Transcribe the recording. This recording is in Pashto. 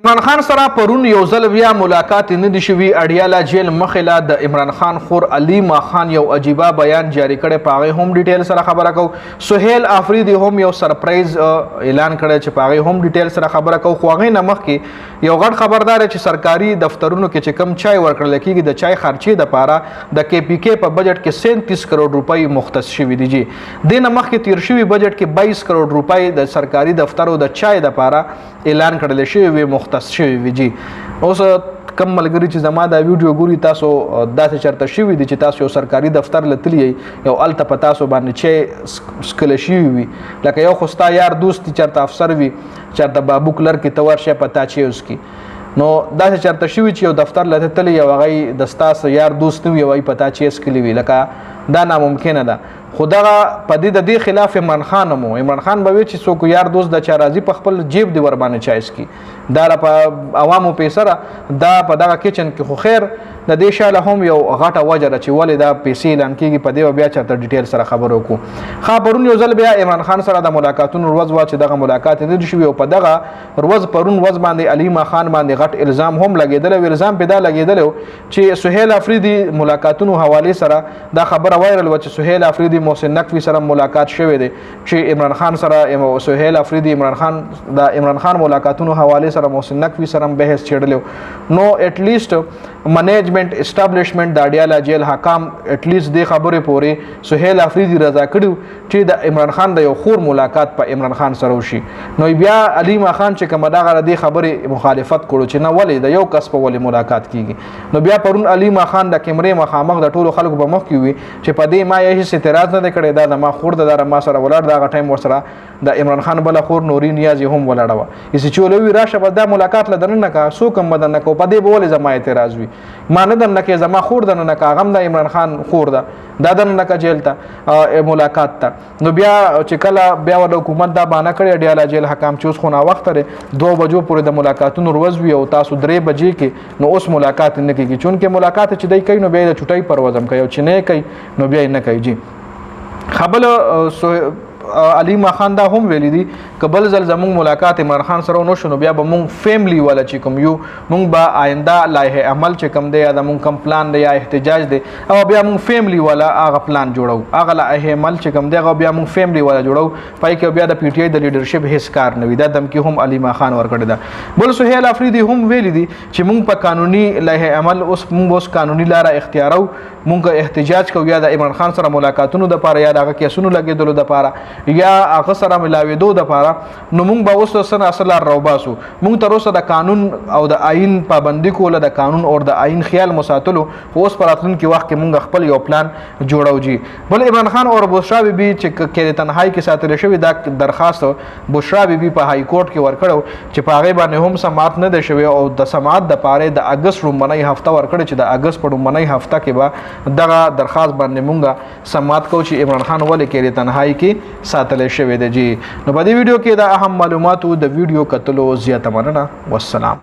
عمران خان سره پرون یو ځل بیا ملاقات نه دی شوی. اډیاله جیل مخله د عمران خان خور علیمہ خان یو عجیبه بیان جاری کړي، پاغه هم ډیټیل سره خبره کو. سهیل آفریدی هم یو سرپرائز اعلان کړي چې پاغه هم ډیټیل سره خبره کو. خو هغه نه مخکې یو غټ خبردار چې سرکاري دفترونو کې چې کم چای ورکړل کېږي د چای خرچې د پاره د کې پی کې په بجټ کې 37 کروڑ روپۍ مختص شوي دي. جی د نه مخکې تیر شوی بجټ کې 22 کروڑ روپۍ د سرکاري دفترو د چای د پاره اعلان کړل شوی مختص شوی وي. جی اوس کم ملګری چې زما دا ویډیو ګوري تاسو داسې چرته شوي دي چې تاسو یو سرکاري دفتر لتلی یو الته په تاسو باندې چې سکل شوي وي، لکه یو خو ستا یار دوست چرته افسر وي، چرته بابو کلر کې ته ورشه پتا چې اوس کې نو داسې چرته شوي چې یو دفتر لته تلی یو هغه د ستاسو یار دوست نه وي او پتا چې اسکلی وي، لکه دا ناممکنه ده. خو دغه په دې خلاف عمران خان مو عمران خان به وي چې څوک یار دوست د چا راځي په خپل جیب دی ور باندې چایس کی دا په عوامو پیسره دا په دغه کچن کې خو خیر د دې شاله هم یو غټه وجه ده چې ولې دا پیسې اعلان کیږي. په دې بیا چرته ډیټیل سره خبرو کو. خبرون یو ځل بیا عمران خان سره د ملاقاتونو ورځ وا چې دغه ملاقات نه دي شوی او په دغه ورځ پرون ورځ باندې علیمہ خان باندې غټ الزام هم لګیدل او الزام پیدا لګیدل چې سهیل آفریدی ملاقاتونو حواله سره دا خبره وایرل و چې سهیل آفریدی محسن نقوی سره ملاقات شوی دی چې عمران خان سره سهیل آفریدی عمران خان د عمران خان ملاقاتونو حواله سره محسن نقوی سره بحث چړلو. نو اټ لیست منیجمنٹ اسټابلیشمنٹ د اډیاله جیل حکام اټ لیست د خبره پوري سهیل آفریدی رضا کړو چې د عمران خان د یو خور ملاقات په عمران خان سره وشي. نو بیا علیمہ خان چې کومه دا غره د خبره مخالفت کړو چې نه ولې د یو کس په ولې ملاقات کیږي. نو بیا پرون علیمہ خان د کیمرې مخامخ د ټولو خلکو په مخ کې وي چې په دې ما یې هیڅ اعتراض نه کړی، دا د ما خور د ما سره ولاړ دا ټایم ورسره د عمران خان بل خور نوري نیازي هم ولاړه و اسی چولوي راشه به دا ملاقات لدنه کا سو کم بدن کو په دې بوله زما اعتراض وي ما نه دنه کې زما خور دنه کا غم د عمران خان خور دا دنه کا جیل ته ملاقات ته. نو بیا چې کله بیا د حکومت دا باندې کړی ډیاله جیل حکام چې اوس خو نا وخت لري 2 بجو پورې د ملاقاتونو ورځ وي او تاسو 3 بجې کې نو اوس ملاقات نه کیږي چونکه ملاقات چې دای کوي نو بیا د چټای پروازم کوي او چې نه کوي نو بیا نه کوي. جی خبر علیمہ خان دا هم ویلی دي قبل زل زمون ملاقات عمران خان سره نو شنو بیا به مون فیملی والا چې کوم یو مون با آینده لایحه عمل چې کوم دی یا د مون کوم پلان دی یا احتجاج دی او بیا مون فیملی والا هغه پلان جوړو هغه لایحه عمل چې کوم دی هغه بیا مون فیملی والا جوړو پای کې بیا د پی ټی آی د لیډرشپ هیڅ کار نه وي دا دم کې هم علیمہ خان ورکړی دا. بل سهیل آفریدی هم ویلی دي چې مون په قانوني لایحه عمل اوس قانوني لاره اختیارو مونږ احتجاج کوو یا د عمران خان سره ملاقاتونو د پاره یا دغه کیسونو لګیدلو د پاره یا هغه سره ملاویدو د پاره نو مونږ به اوس سره اصل راوباسو. مونږ تر اوسه د قانون او د آئین پابندي کوله د قانون او د آئین خیال مساتلو اوس پر راتلونکي وخت کې مونږ خپل یو پلان جوړو. جی بل عمران خان او بشرا بیبي چې کې تنهایی کې ساتل شوی دا درخواست بشرا بیبي په های کورټ کې ورکړو چې په هغه باندې هم سماعت نه ده شوی او د سماعت د پاره د اگست رومنۍ هفته ورکړي چې د اگست په رومنۍ هفته کې به دغه درخواست باندې مونږه سماعت کو چې عمران خان ولې کې تنهایی کې ساتل شوی دی. جی نو په دې ویډیو کې دا اهم معلوماتو د ویډیو کتلو زیاته مننه. والسلام.